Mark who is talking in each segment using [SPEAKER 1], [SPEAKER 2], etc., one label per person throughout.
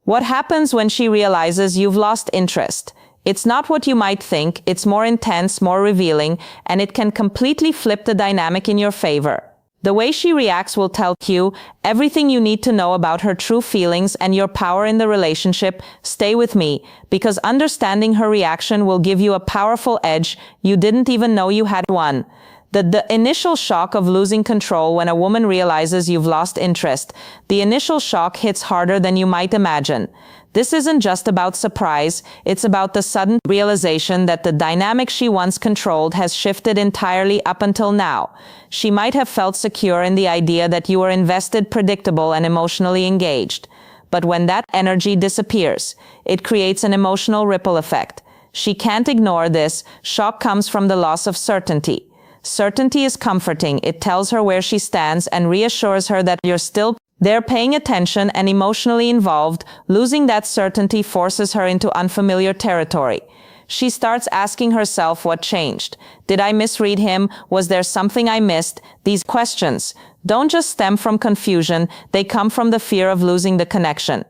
[SPEAKER 1] What happens when she realizes you've lost interest? It's not what you might think, it's more intense, more revealing, and it can completely flip the dynamic in your favor. The way she reacts will tell you everything you need to know about her true feelings and your power in the relationship. Stay with me, because understanding her reaction will give you a powerful edge you didn't even know you had one. The initial shock of losing control when a woman realizes you've lost interest, the initial shock hits harder than you might imagine. This isn't just about surprise, it's about the sudden realization that the dynamic she once controlled has shifted entirely up until now. She might have felt secure in the idea that you were invested, predictable, and emotionally engaged. But when that energy disappears, it creates an emotional ripple effect. She can't ignore this. Shock comes from the loss of certainty. Certainty is comforting. It tells her where she stands and reassures her that you're still there, paying attention and emotionally involved. Losing that certainty forces her into unfamiliar territory. She starts asking herself what changed. Did I misread him? Was there something I missed? These questions don't just stem from confusion, they come from the fear of losing the connection.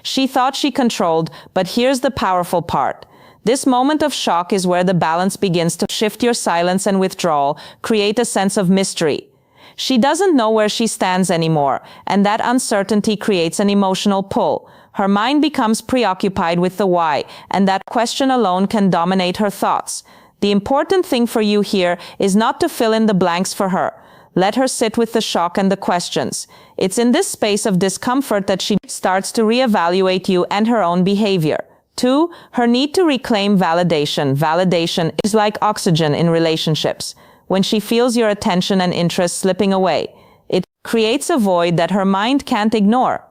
[SPEAKER 1] She thought she controlled, but here's the powerful part. This moment of shock is where the balance begins to shift. Your silence and withdrawal create a sense of mystery. She doesn't know where she stands anymore, and that uncertainty creates an emotional pull. Her mind becomes preoccupied with the why, and that question alone can dominate her thoughts. The important thing for you here is not to fill in the blanks for her. Let her sit with the shock and the questions. It's in this space of discomfort that she starts to reevaluate you and her own behavior. 2. Her need to reclaim validation. Validation is like oxygen in relationships. When she feels your attention and interest slipping away, it creates a void that her mind can't ignore.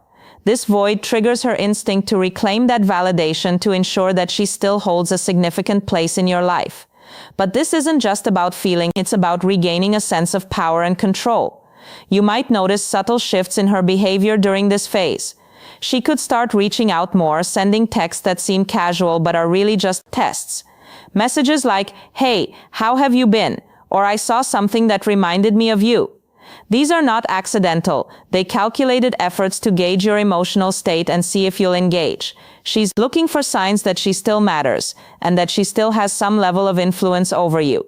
[SPEAKER 1] This void triggers her instinct to reclaim that validation to ensure that she still holds a significant place in your life. But this isn't just about feeling, it's about regaining a sense of power and control. You might notice subtle shifts in her behavior during this phase. She could start reaching out more, sending texts that seem casual but are really just tests. Messages like, "Hey, how have you been?" or "I saw something that reminded me of you." These are not accidental. They calculated efforts to gauge your emotional state and see if you'll engage. She's looking for signs that she still matters and that she still has some level of influence over you.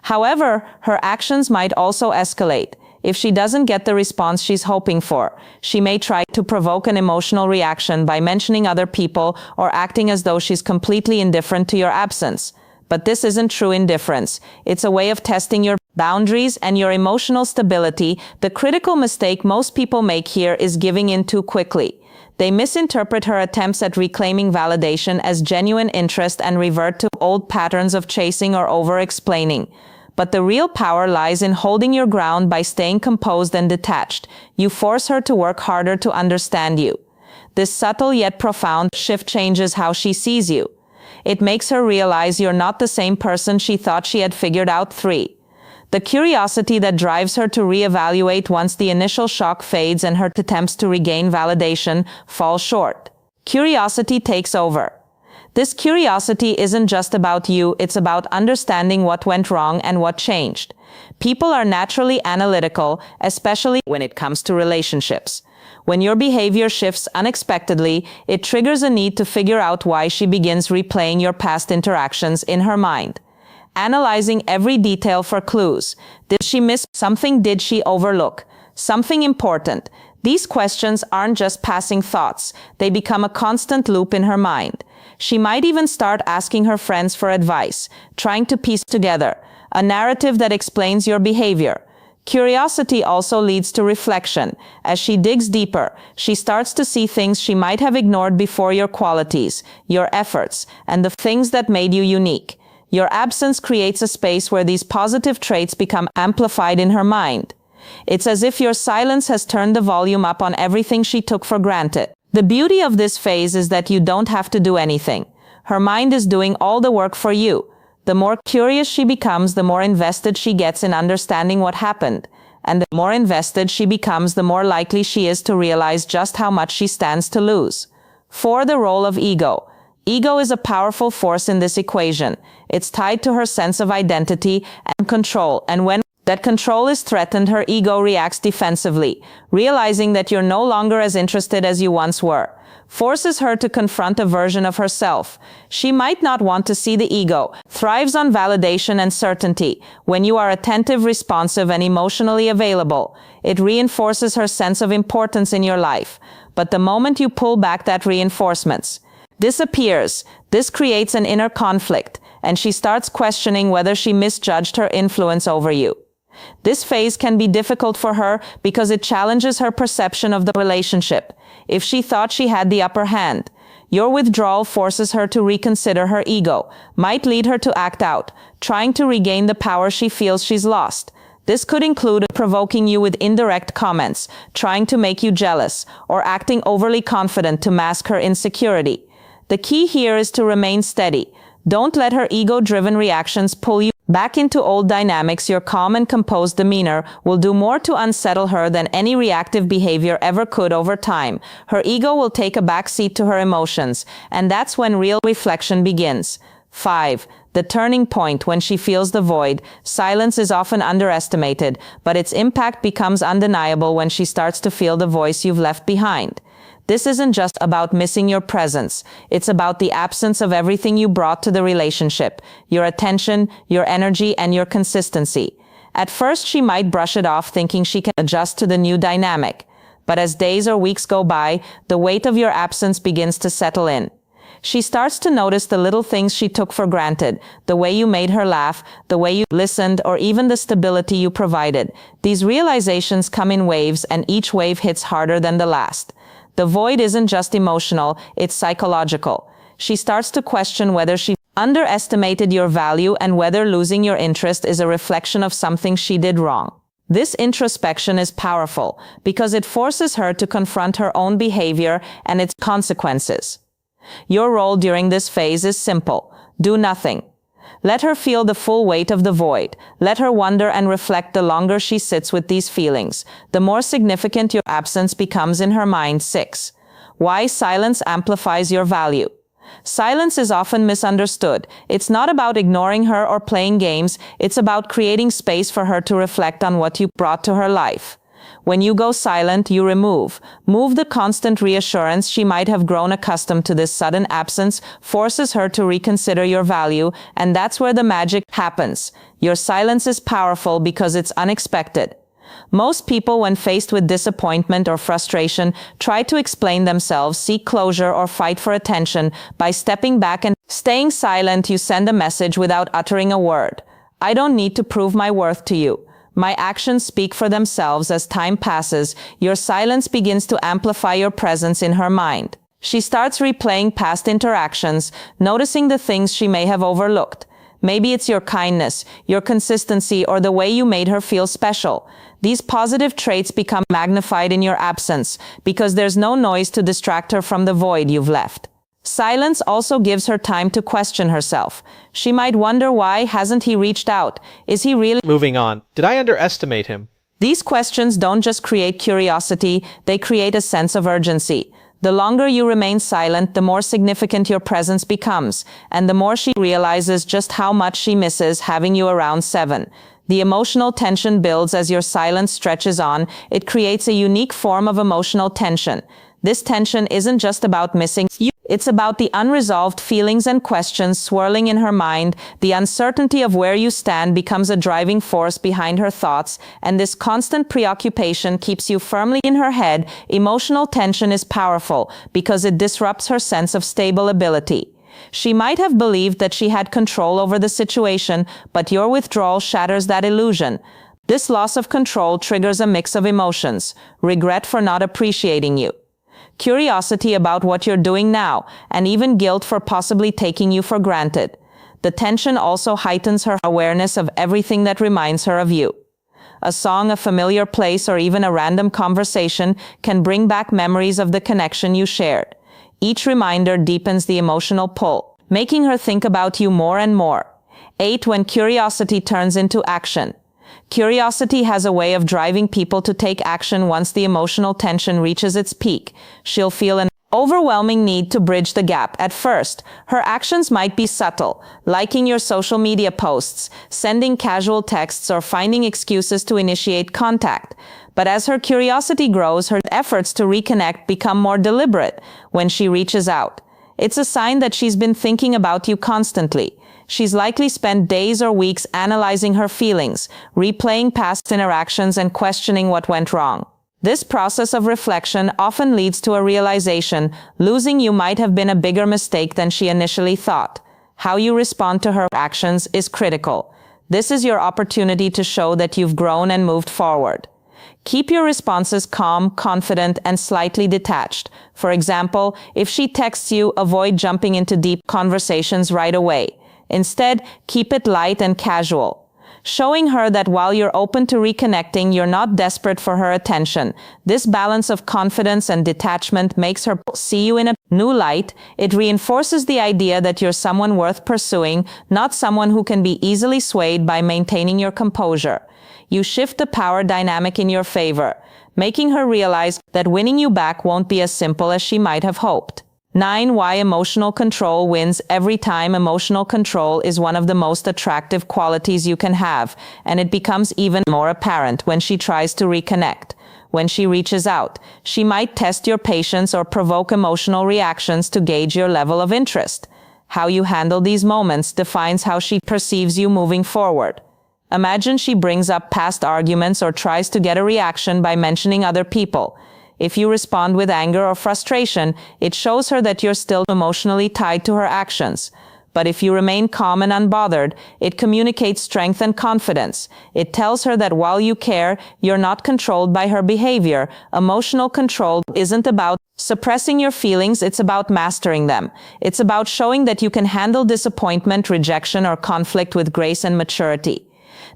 [SPEAKER 1] However, her actions might also escalate. If she doesn't get the response she's hoping for, she may try to provoke an emotional reaction by mentioning other people or acting as though she's completely indifferent to your absence. But this isn't true indifference. It's a way of testing your boundaries and your emotional stability. The critical mistake most people make here is giving in too quickly. They misinterpret her attempts at reclaiming validation as genuine interest and revert to old patterns of chasing or over-explaining. But the real power lies in holding your ground by staying composed and detached. You force her to work harder to understand you. This subtle yet profound shift changes how she sees you. It makes her realize you're not the same person she thought she had figured out. 3. The curiosity that drives her to reevaluate once the initial shock fades and her attempts to regain validation fall short. Curiosity takes over. This curiosity isn't just about you, it's about understanding what went wrong and what changed. People are naturally analytical, especially when it comes to relationships. When your behavior shifts unexpectedly, it triggers a need to figure out why. She begins replaying your past interactions in her mind, analyzing every detail for clues. Did she miss something? Did she overlook something important? These questions aren't just passing thoughts. They become a constant loop in her mind. She might even start asking her friends for advice, trying to piece together a narrative that explains your behavior. Curiosity also leads to reflection. As she digs deeper, she starts to see things she might have ignored before: your qualities, your efforts, and the things that made you unique. Your absence creates a space where these positive traits become amplified in her mind. It's as if your silence has turned the volume up on everything she took for granted. The beauty of this phase is that you don't have to do anything. Her mind is doing all the work for you. The more curious she becomes, the more invested she gets in understanding what happened. And the more invested she becomes, the more likely she is to realize just how much she stands to lose. 4. The role of ego. Ego is a powerful force in this equation. It's tied to her sense of identity and control, and when that control is threatened, her ego reacts defensively, realizing that you're no longer as interested as you once were. forces her to confront a version of herself. She might not want to see the ego, thrives on validation and certainty. When you are attentive, responsive, and emotionally available, it reinforces her sense of importance in your life. But the moment you pull back, that reinforcement disappears. This creates an inner conflict, and she starts questioning whether she misjudged her influence over you. This phase can be difficult for her because it challenges her perception of the relationship. If she thought she had the upper hand, your withdrawal forces her to reconsider her ego, might lead her to act out, trying to regain the power she feels she's lost. This could include provoking you with indirect comments, trying to make you jealous, or acting overly confident to mask her insecurity. The key here is to remain steady. Don't let her ego-driven reactions pull you back into old dynamics. Your calm and composed demeanor will do more to unsettle her than any reactive behavior ever could. Over time, her ego will take a back seat to her emotions, and that's when real reflection begins. 5. The turning point. When she feels the void, silence is often underestimated, but its impact becomes undeniable when she starts to feel the voice you've left behind. This isn't just about missing your presence. It's about the absence of everything you brought to the relationship: your attention, your energy, and your consistency. At first, she might brush it off, thinking she can adjust to the new dynamic. But as days or weeks go by, the weight of your absence begins to settle in. She starts to notice the little things she took for granted: the way you made her laugh, the way you listened, or even the stability you provided. These realizations come in waves, and each wave hits harder than the last. The void isn't just emotional, it's psychological. She starts to question whether she underestimated your value and whether losing your interest is a reflection of something she did wrong. This introspection is powerful because it forces her to confront her own behavior and its consequences. Your role during this phase is simple: do nothing. Let her feel the full weight of the void. Let her wonder and reflect. The longer she sits with these feelings, the more significant your absence becomes in her mind. 6. Why silence amplifies your value. Silence is often misunderstood. It's not about ignoring her or playing games. It's about creating space for her to reflect on what you brought to her life. When you go silent, you remove the constant reassurance. She might have grown accustomed to this sudden absence, forces her to reconsider your value, and that's where the magic happens. Your silence is powerful because it's unexpected. Most people, when faced with disappointment or frustration, try to explain themselves, seek closure, or fight for attention. By stepping back and staying silent, you send a message without uttering a word. I don't need to prove my worth to you. My actions speak for themselves. As time passes, your silence begins to amplify your presence in her mind. She starts replaying past interactions, noticing the things she may have overlooked. Maybe it's your kindness, your consistency, or the way you made her feel special. These positive traits become magnified in your absence because there's no noise to distract her from the void you've left. Silence also gives her time to question herself. She might wonder, why hasn't he reached out? Is he really
[SPEAKER 2] moving on? Did I underestimate him?
[SPEAKER 1] These questions don't just create curiosity, they create a sense of urgency. The longer you remain silent, the more significant your presence becomes, and the more she realizes just how much she misses having you around. 7. The emotional tension builds as your silence stretches on. It creates a unique form of emotional tension. This tension isn't just about missing you. It's about the unresolved feelings and questions swirling in her mind. The uncertainty of where you stand becomes a driving force behind her thoughts, and this constant preoccupation keeps you firmly in her head. Emotional tension is powerful because it disrupts her sense of stable ability. She might have believed that she had control over the situation, but your withdrawal shatters that illusion. This loss of control triggers a mix of emotions: regret for not appreciating you, curiosity about what you're doing now, and even guilt for possibly taking you for granted. The tension also heightens her awareness of everything that reminds her of you. A song, a familiar place, or even a random conversation can bring back memories of the connection you shared. Each reminder deepens the emotional pull, making her think about you more and more. 8. When curiosity turns into action. Curiosity has a way of driving people to take action. Once the emotional tension reaches its peak, she'll feel an overwhelming need to bridge the gap. At first, her actions might be subtle: liking your social media posts, sending casual texts, or finding excuses to initiate contact. But as her curiosity grows, her efforts to reconnect become more deliberate when she reaches out. It's a sign that she's been thinking about you constantly. She's likely spent days or weeks analyzing her feelings, replaying past interactions, and questioning what went wrong. This process of reflection often leads to a realization: losing you might have been a bigger mistake than she initially thought. How you respond to her actions is critical. This is your opportunity to show that you've grown and moved forward. Keep your responses calm, confident, and slightly detached. For example, if she texts you, avoid jumping into deep conversations right away. Instead, keep it light and casual, showing her that while you're open to reconnecting, you're not desperate for her attention. This balance of confidence and detachment makes her see you in a new light. It reinforces the idea that you're someone worth pursuing, not someone who can be easily swayed by maintaining your composure. You shift the power dynamic in your favor, making her realize that winning you back won't be as simple as she might have hoped. 9. Why emotional control wins every time. Emotional control is one of the most attractive qualities you can have, and it becomes even more apparent when she tries to reconnect. When she reaches out, she might test your patience or provoke emotional reactions to gauge your level of interest. How you handle these moments defines how she perceives you moving forward. Imagine she brings up past arguments or tries to get a reaction by mentioning other people. If you respond with anger or frustration, it shows her that you're still emotionally tied to her actions. But if you remain calm and unbothered, it communicates strength and confidence. It tells her that while you care, you're not controlled by her behavior. Emotional control isn't about suppressing your feelings, it's about mastering them. It's about showing that you can handle disappointment, rejection, or conflict with grace and maturity.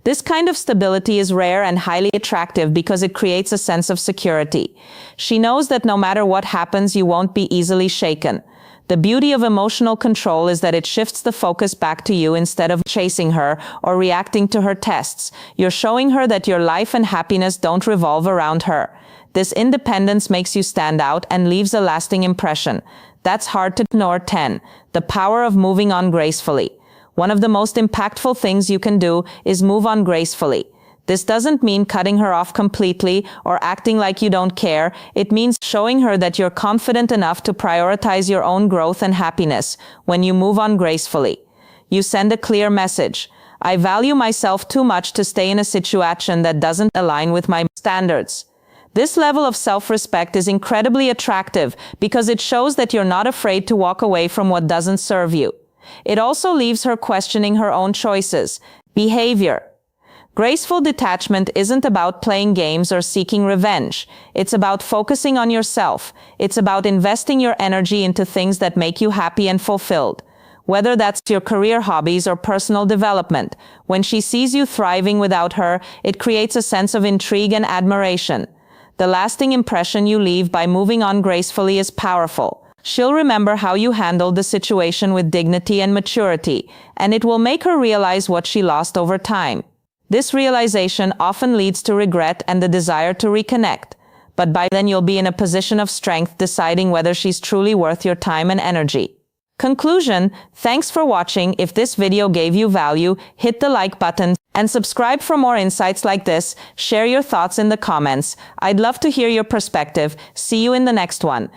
[SPEAKER 1] This kind of stability is rare and highly attractive because it creates a sense of security. She knows that no matter what happens, you won't be easily shaken. The beauty of emotional control is that it shifts the focus back to you instead of chasing her or reacting to her tests. You're showing her that your life and happiness don't revolve around her. This independence makes you stand out and leaves a lasting impression. That's hard to ignore. 10. The power of moving on gracefully. One of the most impactful things you can do is move on gracefully. This doesn't mean cutting her off completely or acting like you don't care. It means showing her that you're confident enough to prioritize your own growth and happiness. When you move on gracefully, you send a clear message: I value myself too much to stay in a situation that doesn't align with my standards. This level of self-respect is incredibly attractive because it shows that you're not afraid to walk away from what doesn't serve you. It also leaves her questioning her own choices. Behavior. Graceful detachment isn't about playing games or seeking revenge. It's about focusing on yourself. It's about investing your energy into things that make you happy and fulfilled. Whether that's your career, hobbies, or personal development, when she sees you thriving without her, it creates a sense of intrigue and admiration. The lasting impression you leave by moving on gracefully is powerful. She'll remember how you handled the situation with dignity and maturity, and it will make her realize what she lost over time. This realization often leads to regret and the desire to reconnect, but by then you'll be in a position of strength, deciding whether she's truly worth your time and energy. Conclusion: thanks for watching. If this video gave you value, hit the like button and subscribe for more insights like this. Share your thoughts in the comments. I'd love to hear your perspective. See you in the next one.